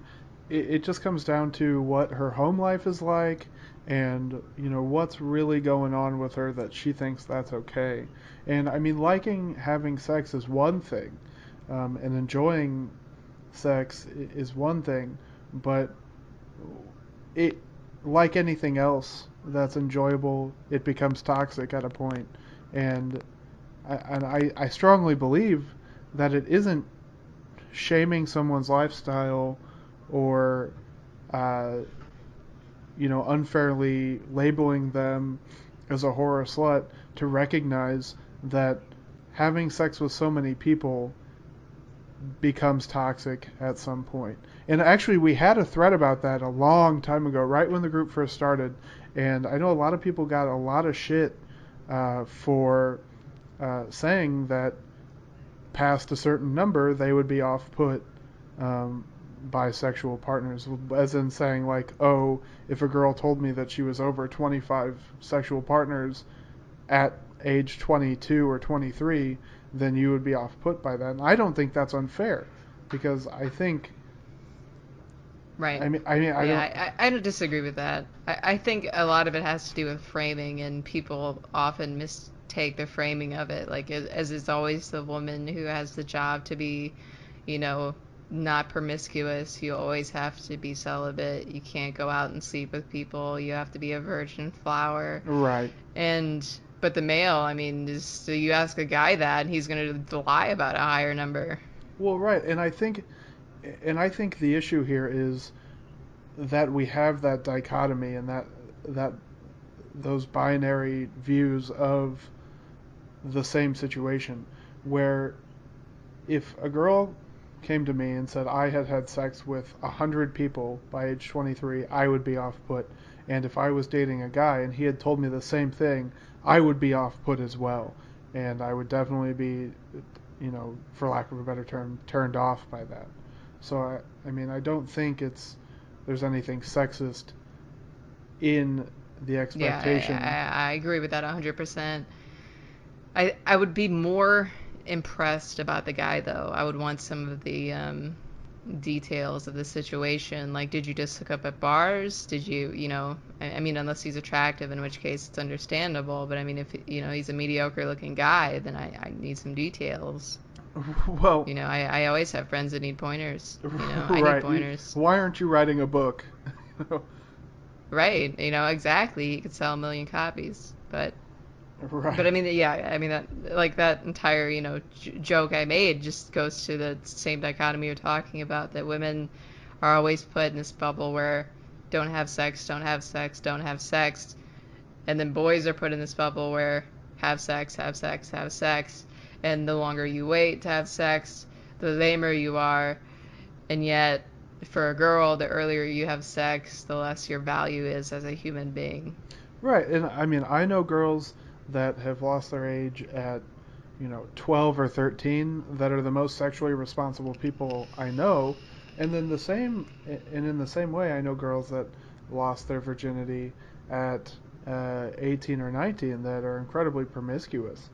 it just comes down to what her home life is like, and, you know, what's really going on with her that she thinks that's okay. And, I mean, liking having sex is one thing, and enjoying sex is one thing, but it, like anything else that's enjoyable, it becomes toxic at a point. And I strongly believe that it isn't shaming someone's lifestyle or, you know, unfairly labeling them as a whore or slut to recognize that having sex with so many people becomes toxic at some point. And actually, we had a thread about that a long time ago, right when the group first started. And I know a lot of people got a lot of shit for saying that past a certain number, they would be off-put by sexual partners. As in saying, like, oh, if a girl told me that she was over 25 sexual partners at age 22 or 23, then you would be off-put by that. And I don't think that's unfair, because I think... Right. I don't disagree with that. I think a lot of it has to do with framing, and people often mistake the framing of it. Like, as it's always the woman who has the job to be, you know, not promiscuous. You always have to be celibate. You can't go out and sleep with people. You have to be a virgin flower. Right. But the male, I mean, so you ask a guy that, and he's going to lie about a higher number. Well, right, and I think the issue here is that we have that dichotomy and that those binary views of the same situation, where if a girl came to me and said I had sex with 100 people by age 23, I would be off-put. And if I was dating a guy and he had told me the same thing, I would be off-put as well. And I would definitely be, you know, for lack of a better term, turned off by that. So, I mean, I don't think there's anything sexist in the expectation. Yeah, I agree with that 100%. I would be more impressed about the guy, though. I would want some of the details of the situation. Like, did you just hook up at bars? Did you, you know, I mean, unless he's attractive, in which case it's understandable. But I mean, if, you know, he's a mediocre looking guy, then I need some details. Well, you know, I always have friends that need pointers. You know, I right. need pointers. Why aren't you writing a book? Right. You know, exactly. You could sell 1 million copies, but. Right. But I mean, yeah, I mean, that entire, you know, joke I made just goes to the same dichotomy you're talking about, that women are always put in this bubble where don't have sex, don't have sex, don't have sex. And then boys are put in this bubble where have sex, have sex, have sex. And the longer you wait to have sex, the lamer you are. And yet, for a girl, the earlier you have sex, the less your value is as a human being. Right. And I mean, I know girls that have lost their age at, you know, 12 or 13 that are the most sexually responsible people I know. And then in the same way, I know girls that lost their virginity at 18 or 19 that are incredibly promiscuous.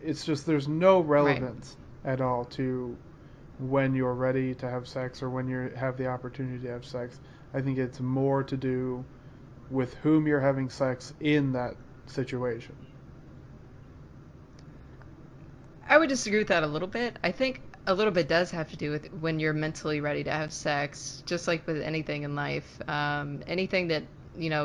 It's just, there's no relevance at all to when you're ready to have sex or when you have the opportunity to have sex. I think it's more to do with whom you're having sex in that situation. I would disagree with that a little bit. I think a little bit does have to do with when you're mentally ready to have sex, just like with anything in life. Anything that,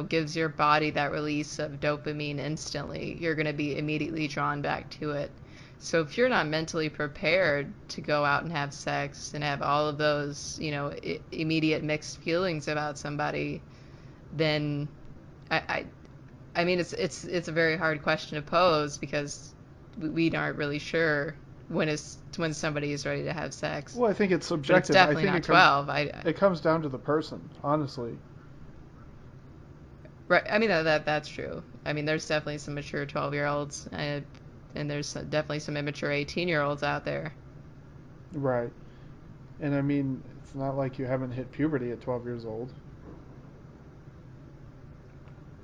gives your body that release of dopamine instantly, you're going to be immediately drawn back to it. So if you're not mentally prepared to go out and have sex and have all of those, immediate mixed feelings about somebody, then I mean, it's a very hard question to pose because we aren't really sure when somebody is ready to have sex. Well, I think it's subjective. But it's definitely not 12. It comes down to the person, honestly. Right. I mean, that's true. I mean, there's definitely some mature 12-year-olds, and there's definitely some immature 18-year-olds out there. Right. And I mean, it's not like you haven't hit puberty at 12 years old.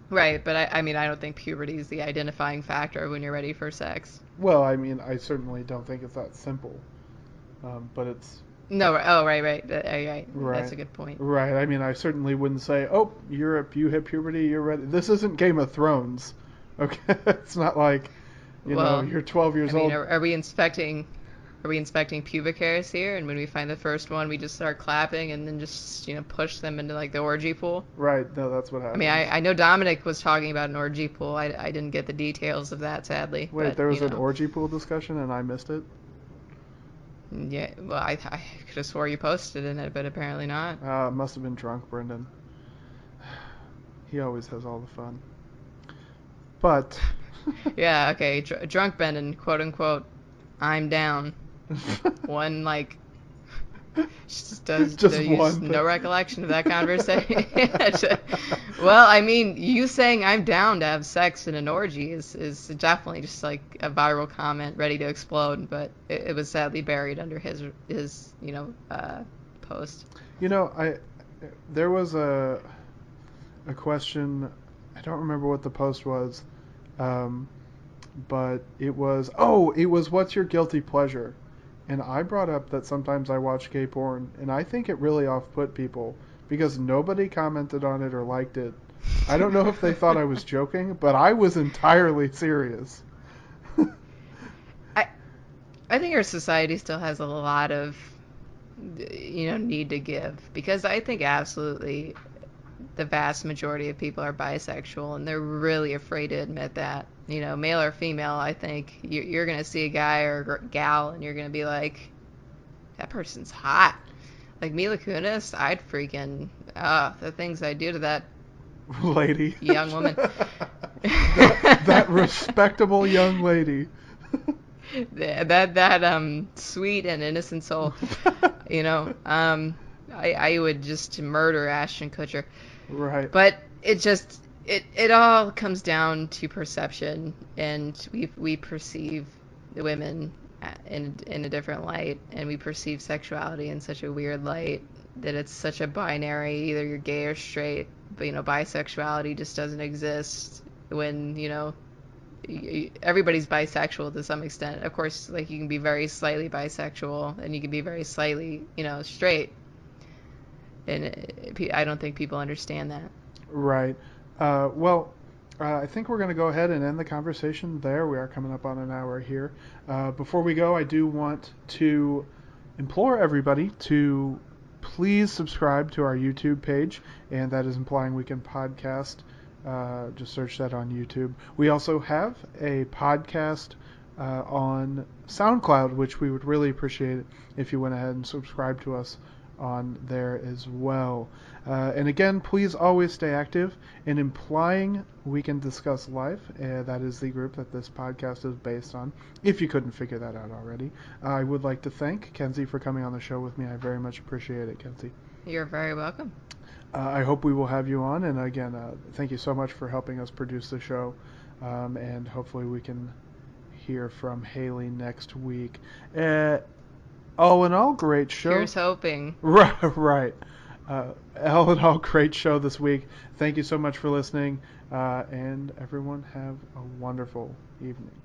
Right, but I mean, I don't think puberty is the identifying factor when you're ready for sex. Well, I mean, I certainly don't think it's that simple. But it's... No, oh, right. Right. That's a good point. Right, I mean, I certainly wouldn't say, oh, you hit puberty, you're ready. This isn't Game of Thrones, okay? It's not like, you're 12 years old. Are we inspecting pubic hairs here? And when we find the first one, we just start clapping and then just, push them into, like, the orgy pool? Right, no, that's what happens. I mean, I know Dominic was talking about an orgy pool. I didn't get the details of that, sadly. Wait, but, there was an orgy pool discussion and I missed it? Yeah, well, I could have swore you posted in it, but apparently not. Must have been drunk, Brendan. He always has all the fun. But... Yeah, okay, drunk Brendan, quote unquote, I'm down. One, like... Just one no recollection of that conversation. Well, I mean, you saying I'm down to have sex in an orgy is definitely just like a viral comment ready to explode, but it was sadly buried under his post. There was a question, I don't remember what the post was, but it was what's your guilty pleasure? And I brought up that sometimes I watch gay porn, and I think it really off-put people because nobody commented on it or liked it. I don't know if they thought I was joking, but I was entirely serious. I think our society still has a lot of, need to give, because I think absolutely the vast majority of people are bisexual, and they're really afraid to admit that. Male or female, I think you're going to see a guy or a gal, and you're going to be like, that person's hot. Like Mila Kunis, I'd freaking, the things I do to that lady, young woman. that respectable young lady. that sweet and innocent soul. I would just murder Ashton Kutcher. Right. But it all comes down to perception, and we perceive the women in a different light, and we perceive sexuality in such a weird light that it's such a binary, either you're gay or straight, but bisexuality just doesn't exist when, everybody's bisexual to some extent. Of course, like, you can be very slightly bisexual and you can be very slightly, straight. And I don't think people understand that. Right. I think we're going to go ahead and end the conversation there. We are coming up on an hour here. Before we go, I do want to implore everybody to please subscribe to our YouTube page, and that is Implying We Podcast. Just search that on YouTube. We also have a podcast on SoundCloud, which we would really appreciate it if you went ahead and subscribed to us on there as well. And again, please always stay active in Implying We Can Discuss Life. That is the group that this podcast is based on, if you couldn't figure that out already. I would like to thank Kenzie for coming on the show with me. I very much appreciate it, Kenzie. You're very welcome. I hope we will have you on, and again, thank you so much for helping us produce the show, and hopefully we can hear from Haley next week. All in all, great show. Here's hoping. Right. All in all, great show this week. Thank you so much for listening, and everyone have a wonderful evening.